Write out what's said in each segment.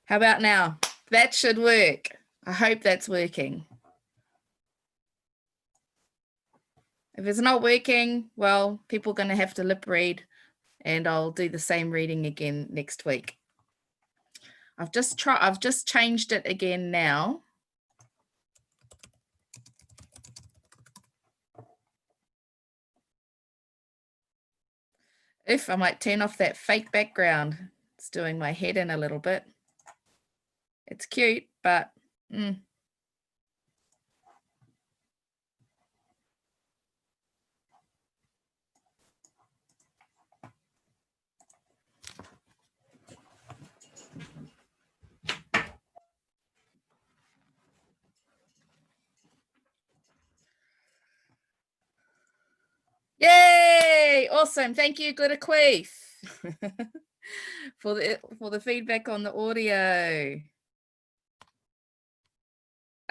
How about now? That should work. I hope that's working. If it's not working, well, people are going to have to lip read, and I'll do the same reading again next week. I've just changed it again now. I might turn off that fake background. It's doing my head in a little bit. It's cute, but yay! Awesome. Thank you, Glitter Queef, for the feedback on the audio.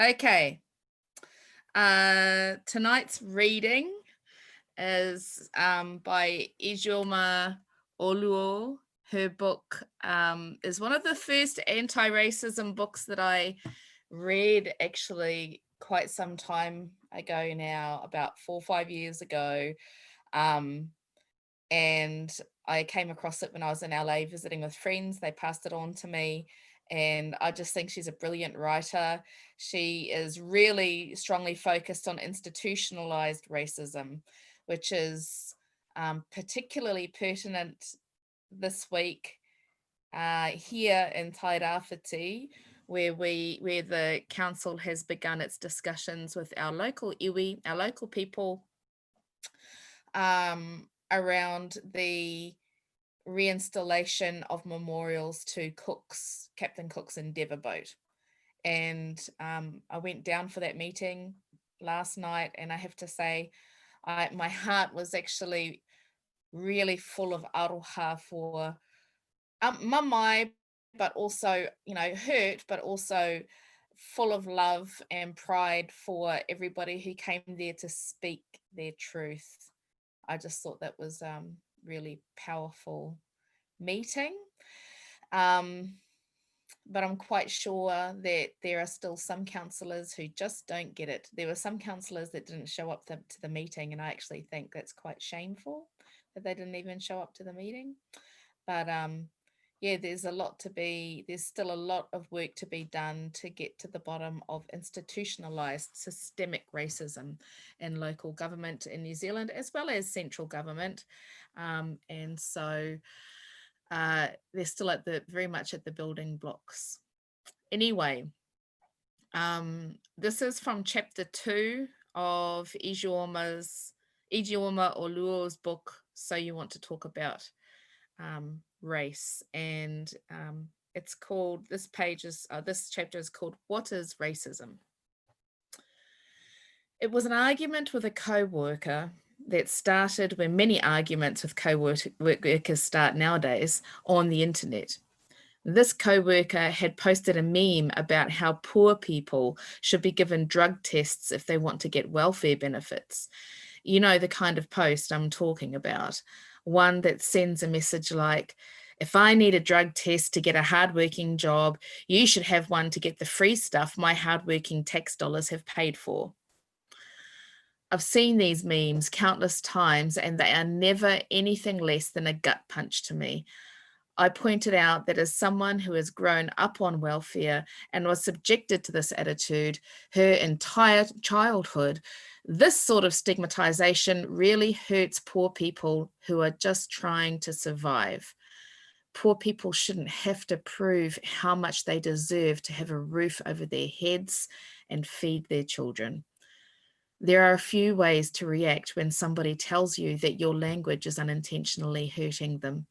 Okay. Tonight's reading is by Ijeoma Oluo. Her book is one of the first anti-racism books that I read actually quite some time ago now, about 4 or 5 years ago. And I came across it when I was in LA visiting with friends. They passed it on to me, and I just think she's a brilliant writer. She is really strongly focused on institutionalized racism, which is particularly pertinent this week here in Tairāwhiti, where the council has begun its discussions with our local iwi, our local people, around the reinstallation of memorials to cooks, Captain Cook's Endeavour boat. And I went down for that meeting last night, and I have to say, my heart was actually really full of aroha for mamai, but also, hurt, but also full of love and pride for everybody who came there to speak their truth. I just thought that was really powerful meeting. But I'm quite sure that there are still some councillors who just don't get it. There were some councillors that didn't show up to the meeting, and I actually think that's quite shameful that they didn't even show up to the meeting. But yeah, there's still a lot of work to be done to get to the bottom of institutionalized systemic racism in local government in New Zealand, as well as central government. And so they're still very much at the building blocks. Anyway, this is from chapter 2 of Ijeoma Oluo's book, So You Want to Talk About Race, and it's called, this chapter is called What is Racism? It was an argument with a co-worker that started where many arguments with co-workers start nowadays, on the internet. This co-worker had posted a meme about how poor people should be given drug tests if they want to get welfare benefits. You know the kind of post I'm talking about. One that sends a message like, if I need a drug test to get a hardworking job, you should have one to get the free stuff my hardworking tax dollars have paid for. I've seen these memes countless times, and they are never anything less than a gut punch to me. I pointed out that as someone who has grown up on welfare and was subjected to this attitude her entire childhood, this sort of stigmatization really hurts poor people who are just trying to survive. Poor people shouldn't have to prove how much they deserve to have a roof over their heads and feed their children. There are a few ways to react when somebody tells you that your language is unintentionally hurting them.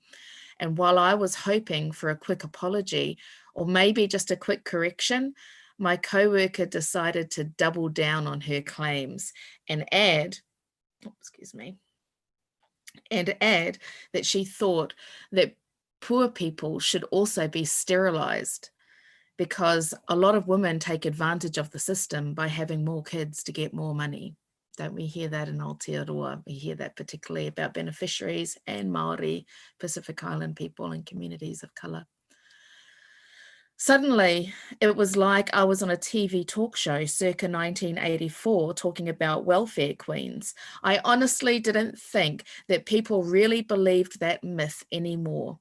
And while I was hoping for a quick apology, or maybe just a quick correction, my co-worker decided to double down on her claims and add that she thought that poor people should also be sterilized, because a lot of women take advantage of the system by having more kids to get more money. Don't we hear that in Aotearoa? We hear that particularly about beneficiaries and Māori, Pacific Island people and communities of colour. Suddenly, it was like I was on a TV talk show circa 1984 talking about welfare queens. I honestly didn't think that people really believed that myth anymore.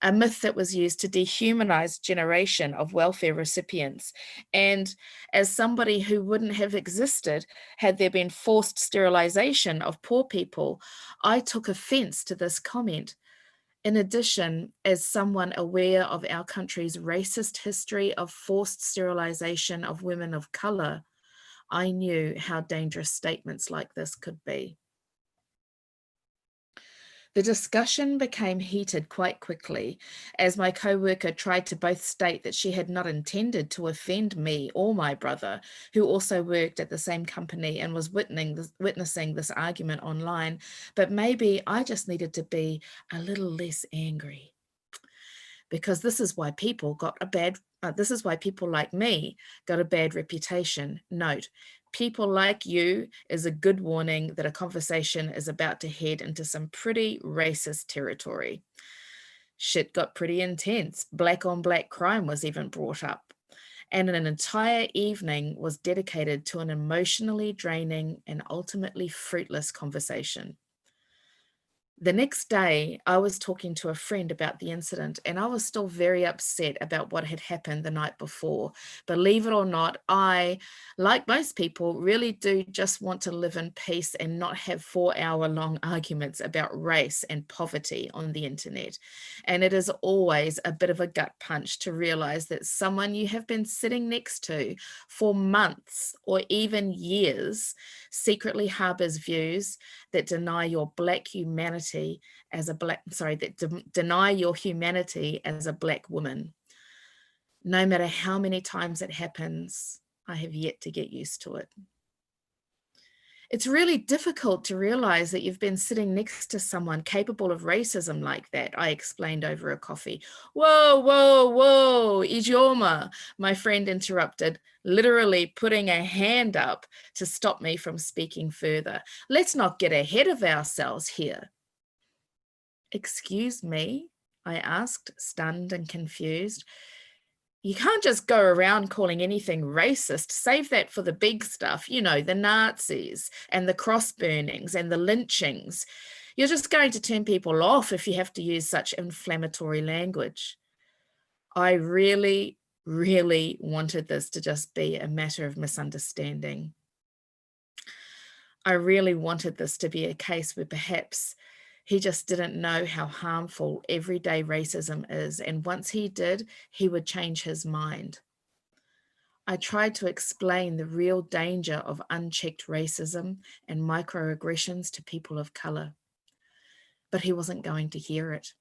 A myth that was used to dehumanize generation of welfare recipients. And as somebody who wouldn't have existed had there been forced sterilization of poor people, I took offense to this comment. In addition, as someone aware of our country's racist history of forced sterilization of women of color, I knew how dangerous statements like this could be. The discussion became heated quite quickly as my co-worker tried to both state that she had not intended to offend me or my brother, who also worked at the same company and was witnessing this argument online, but maybe I just needed to be a little less angry. Because this is why people like me got a bad reputation. Note, people like you is a good warning that a conversation is about to head into some pretty racist territory. Shit got pretty intense. Black on black crime was even brought up. And an entire evening was dedicated to an emotionally draining and ultimately fruitless conversation. The next day, I was talking to a friend about the incident, and I was still very upset about what had happened the night before. Believe it or not, I, like most people, really do just want to live in peace and not have 4-hour-long arguments about race and poverty on the internet. And it is always a bit of a gut punch to realize that someone you have been sitting next to for months or even years secretly harbors views that deny your black humanity as a black, deny your humanity as a black woman. No matter how many times it happens, I have yet to get used to it. It's really difficult to realize that you've been sitting next to someone capable of racism like that, I explained over a coffee. Whoa, whoa, whoa, Ijeoma, my friend interrupted, literally putting a hand up to stop me from speaking further. Let's not get ahead of ourselves here. Excuse me, I asked, stunned and confused. You can't just go around calling anything racist. Save that for the big stuff, you know, the Nazis and the cross burnings and the lynchings. You're just going to turn people off if you have to use such inflammatory language. I really, really wanted this to just be a matter of misunderstanding. I really wanted this to be a case where perhaps he just didn't know how harmful everyday racism is, and once he did, he would change his mind. I tried to explain the real danger of unchecked racism and microaggressions to people of color, but he wasn't going to hear it.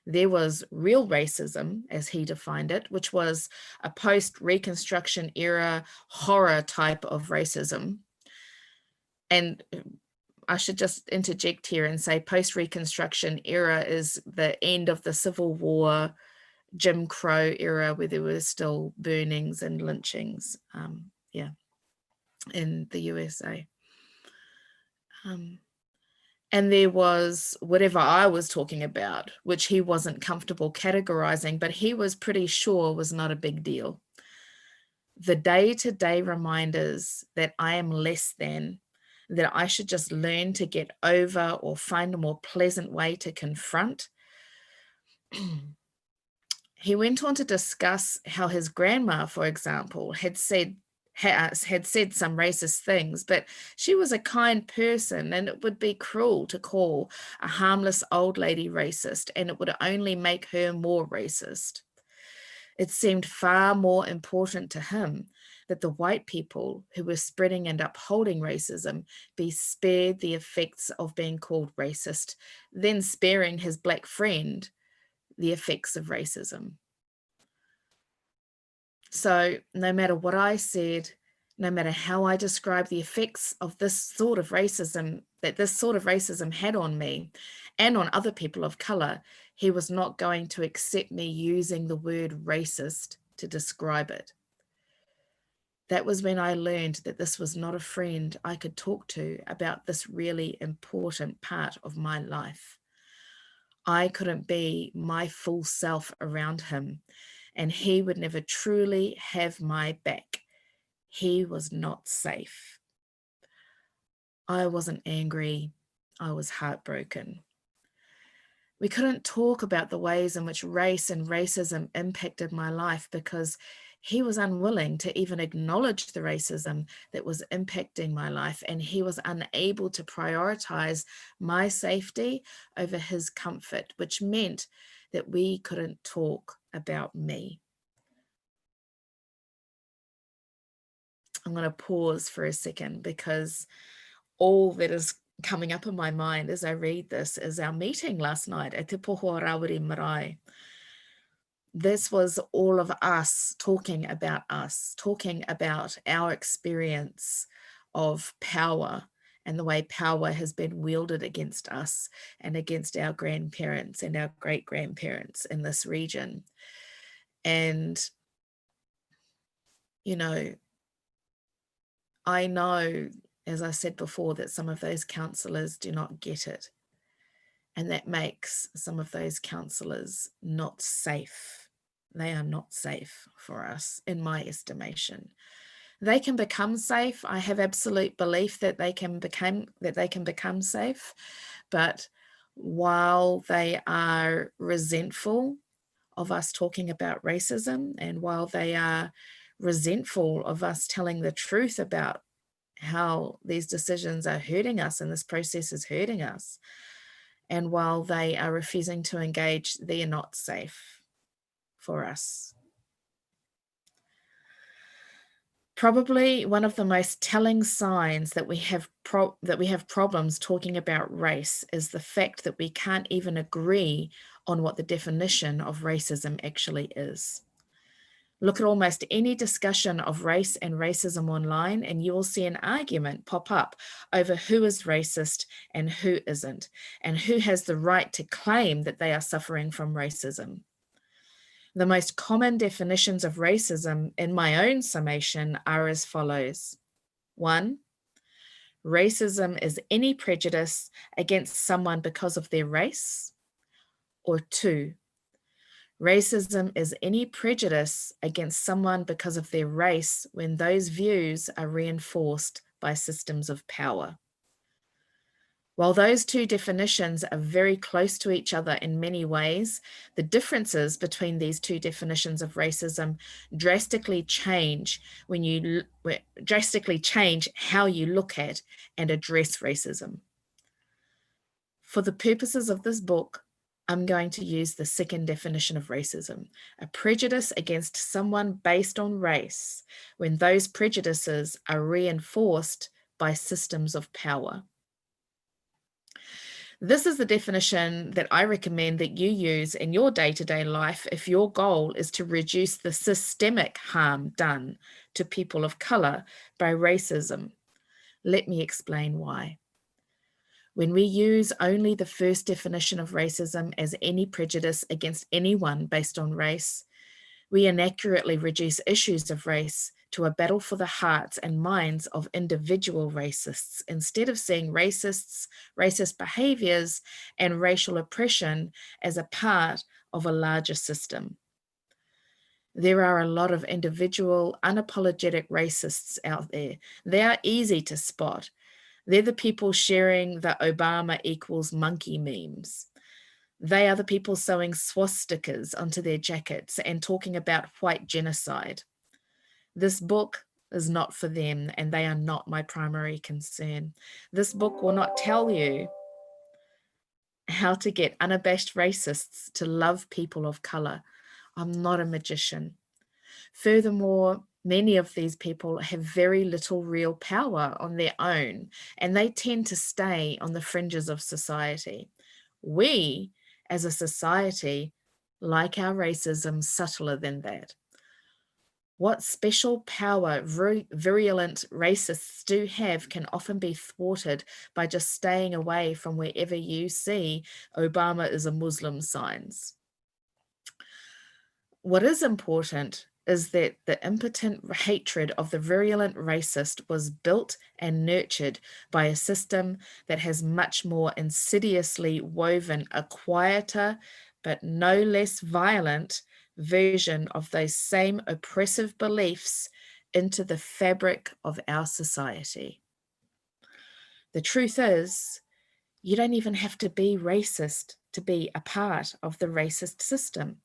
There was real racism, as he defined it, which was a post-Reconstruction era horror type of racism. And I should just interject here and say post-Reconstruction era is the end of the Civil War, Jim Crow era, where there were still burnings and lynchings, in the USA. And there was whatever I was talking about, which he wasn't comfortable categorizing, but he was pretty sure was not a big deal. The day-to-day reminders that I am less than, that I should just learn to get over or find a more pleasant way to confront. He went on to discuss how his grandma, for example, had said some racist things, but she was a kind person and it would be cruel to call a harmless old lady racist, and it would only make her more racist. It seemed far more important to him that the white people who were spreading and upholding racism be spared the effects of being called racist than sparing his black friend the effects of racism. So no matter what I said, no matter how I described the effects of this sort of racism, that this sort of racism had on me and on other people of color, he was not going to accept me using the word racist to describe it. That was when I learned that this was not a friend I could talk to about this really important part of my life. I couldn't be my full self around him, and he would never truly have my back. He was not safe. I wasn't angry. I was heartbroken. We couldn't talk about the ways in which race and racism impacted my life because he was unwilling to even acknowledge the racism that was impacting my life, and he was unable to prioritize my safety over his comfort, which meant that we couldn't talk about me. I'm going to pause for a second because all that is coming up in my mind as I read this is our meeting last night at Te Poho Rawiri Marae. This was all of us, talking about our experience of power and the way power has been wielded against us and against our grandparents and our great-grandparents in this region. And, you know, I know, as I said before, that some of those counsellors do not get it. And that makes some of those counsellors not safe. They are not safe for us, in my estimation. They can become safe. I have absolute belief that they can become safe. But while they are resentful of us talking about racism, and while they are resentful of us telling the truth about how these decisions are hurting us and this process is hurting us, and while they are refusing to engage, they are not safe for us. Probably one of the most telling signs that we have problems talking about race is the fact that we can't even agree on what the definition of racism actually is. Look at almost any discussion of race and racism online, and you will see an argument pop up over who is racist and who isn't, and who has the right to claim that they are suffering from racism. The most common definitions of racism, in my own summation, are as follows. 1, racism is any prejudice against someone because of their race. Or 2, racism is any prejudice against someone because of their race when those views are reinforced by systems of power. While those two definitions are very close to each other in many ways, the differences between these two definitions of racism drastically change how you look at and address racism. For the purposes of this book, I'm going to use the second definition of racism, a prejudice against someone based on race, when those prejudices are reinforced by systems of power. This is the definition that I recommend that you use in your day-to-day life if your goal is to reduce the systemic harm done to people of color by racism. Let me explain why. When we use only the first definition of racism as any prejudice against anyone based on race, we inaccurately reduce issues of race to a battle for the hearts and minds of individual racists, instead of seeing racists, racist behaviors, and racial oppression as a part of a larger system. There are a lot of individual, unapologetic racists out there. They are easy to spot. They're the people sharing the Obama equals monkey memes. They are the people sewing swastikas onto their jackets and talking about white genocide. This book is not for them, and they are not my primary concern. This book will not tell you how to get unabashed racists to love people of color. I'm not a magician. Furthermore, many of these people have very little real power on their own, and they tend to stay on the fringes of society. We, as a society, like our racism subtler than that. What special power virulent racists do have can often be thwarted by just staying away from wherever you see Obama is a Muslim signs. What is important is that the impotent hatred of the virulent racist was built and nurtured by a system that has much more insidiously woven a quieter but no less violent version of those same oppressive beliefs into the fabric of our society. The truth is, you don't even have to be racist to be a part of the racist system.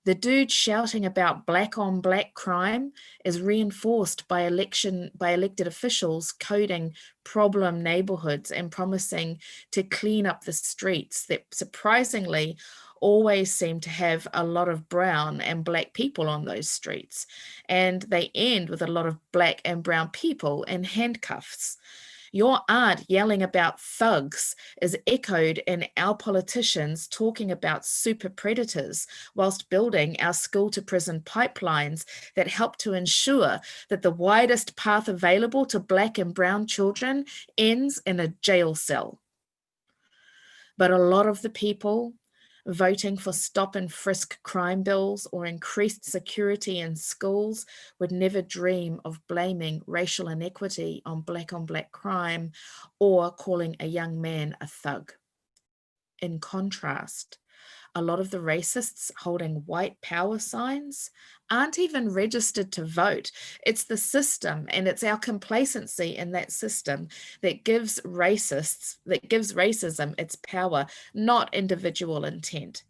The dude shouting about black on black crime is reinforced by elected officials coding problem neighborhoods and promising to clean up the streets that surprisingly always seem to have a lot of brown and black people on those streets. And they end with a lot of black and brown people in handcuffs. Your aunt yelling about thugs is echoed in our politicians talking about super predators whilst building our school to prison pipelines that help to ensure that the widest path available to black and brown children ends in a jail cell. But a lot of the people voting for stop and frisk crime bills or increased security in schools would never dream of blaming racial inequity on black crime or calling a young man a thug. In contrast, a lot of the racists holding white power signs aren't even registered to vote. It's the system, and it's our complacency in that system that gives racism its power, not individual intent.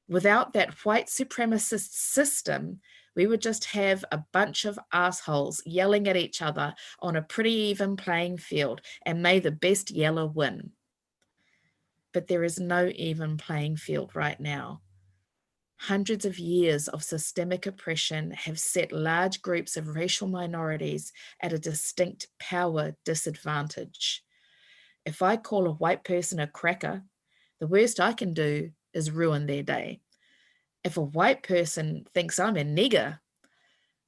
Without that white supremacist system, we would just have a bunch of assholes yelling at each other on a pretty even playing field, and may the best yeller win. But there is no even playing field right now. Hundreds of years of systemic oppression have set large groups of racial minorities at a distinct power disadvantage. If I call a white person a cracker, the worst I can do is ruin their day. If a white person thinks I'm a nigger,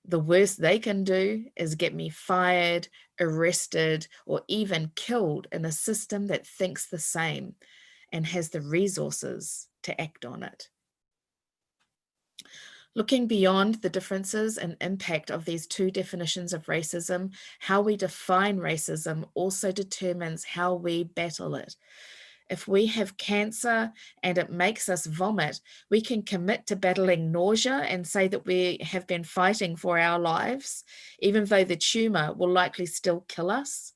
the worst they can do is get me fired, arrested, or even killed in a system that thinks the same and has the resources to act on it. Looking beyond the differences and impact of these two definitions of racism, how we define racism also determines how we battle it. If we have cancer and it makes us vomit, we can commit to battling nausea and say that we have been fighting for our lives, even though the tumor will likely still kill us.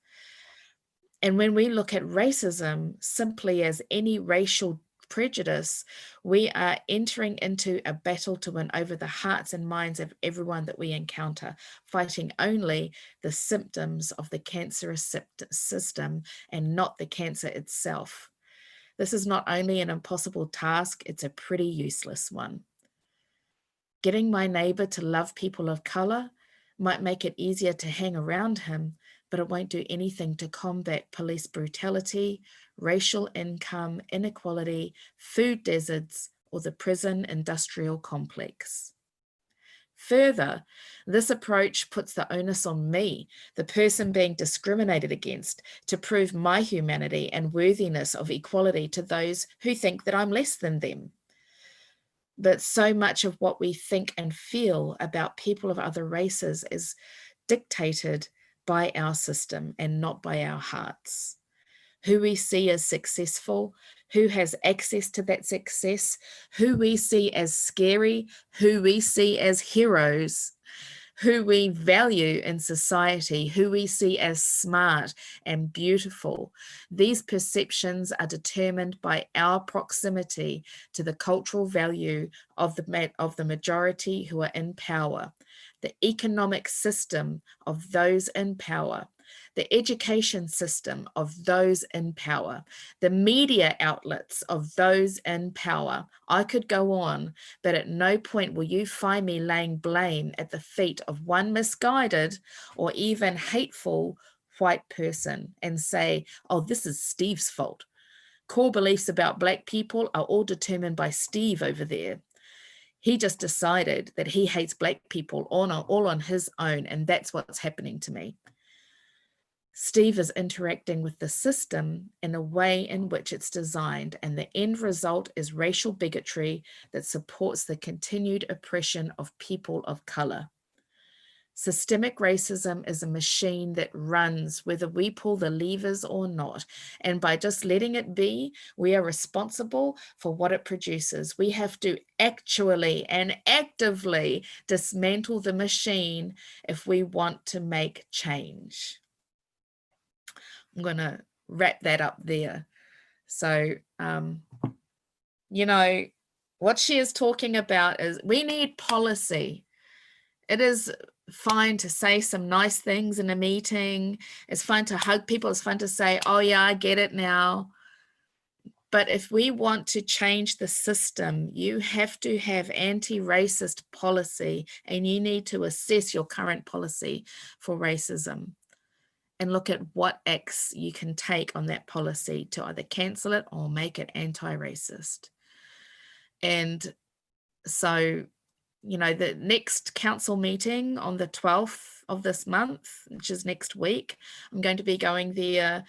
And when we look at racism simply as any racial prejudice, we are entering into a battle to win over the hearts and minds of everyone that we encounter, fighting only the symptoms of the cancerous system and not the cancer itself. This is not only an impossible task, it's a pretty useless one. Getting my neighbor to love people of color might make it easier to hang around him, but it won't do anything to combat police brutality, racial income inequality, food deserts, or the prison industrial complex. Further, this approach puts the onus on me, the person being discriminated against, to prove my humanity and worthiness of equality to those who think that I'm less than them. But so much of what we think and feel about people of other races is dictated by our system and not by our hearts. Who we see as successful, who has access to that success, who we see as scary, who we see as heroes, who we value in society, who we see as smart and beautiful. These perceptions are determined by our proximity to the cultural value of the majority who are in power, the economic system of those in power, the education system of those in power, the media outlets of those in power. I could go on, but at no point will you find me laying blame at the feet of one misguided or even hateful white person and say, oh, this is Steve's fault. Core beliefs about Black people are all determined by Steve over there. He just decided that he hates Black people all on his own, and that's what's happening to me. Steve is interacting with the system in a way in which it's designed, and the end result is racial bigotry that supports the continued oppression of people of color. Systemic racism is a machine that runs whether we pull the levers or not. And by just letting it be, we are responsible for what it produces. We have to actually and actively dismantle the machine if we want to make change. I'm going to wrap that up there. So, you know, what she is talking about is we need policy. It is fine to say some nice things in a meeting. It's fine to hug people. It's fun to say, oh yeah, I get it now. But if we want to change the system, you have to have anti-racist policy, and you need to assess your current policy for racism and look at what acts you can take on that policy to either cancel it or make it anti-racist. And so, you know, the next council meeting on the 12th of this month, which is next week, I'm going to be going there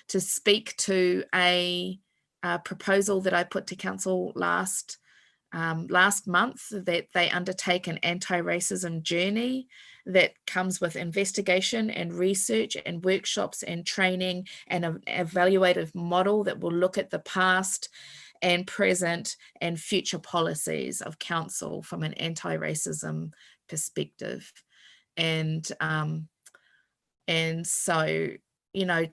to speak to a proposal that I put to council last month, that they undertake an anti-racism journey that comes with investigation and research and workshops and training and an evaluative model that will look at the past and present and future policies of council from an anti-racism perspective. And so, you know,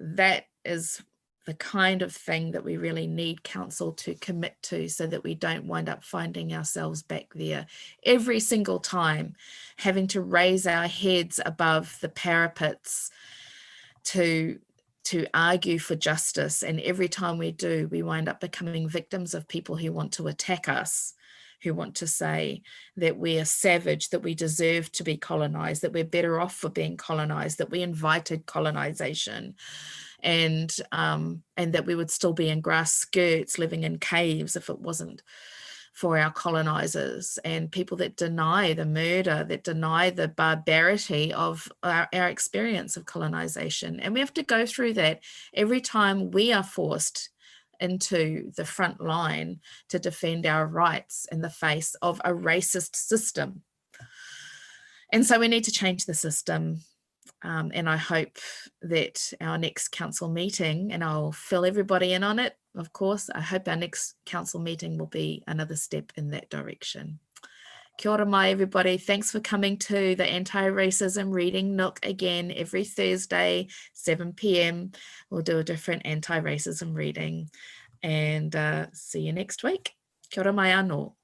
that is the kind of thing that we really need council to commit to, so that we don't wind up finding ourselves back there every single time, having to raise our heads above the parapets to argue for justice. And every time we do, we wind up becoming victims of people who want to attack us, who want to say that we are savage, that we deserve to be colonized, that we're better off for being colonized, that we invited colonization, and that we would still be in grass skirts living in caves if it wasn't for our colonizers, and people that deny the murder, that deny the barbarity of our experience of colonization. And we have to go through that every time we are forced into the front line to defend our rights in the face of a racist system. And so we need to change the system. And I hope that our next council meeting, and I'll fill everybody in on it, of course, I hope our next council meeting will be another step in that direction. Kia ora mai, everybody. Thanks for coming to the Anti-Racism Reading Nook again every Thursday, 7 p.m. We'll do a different anti-racism reading, and see you next week. Kia ora mai anō.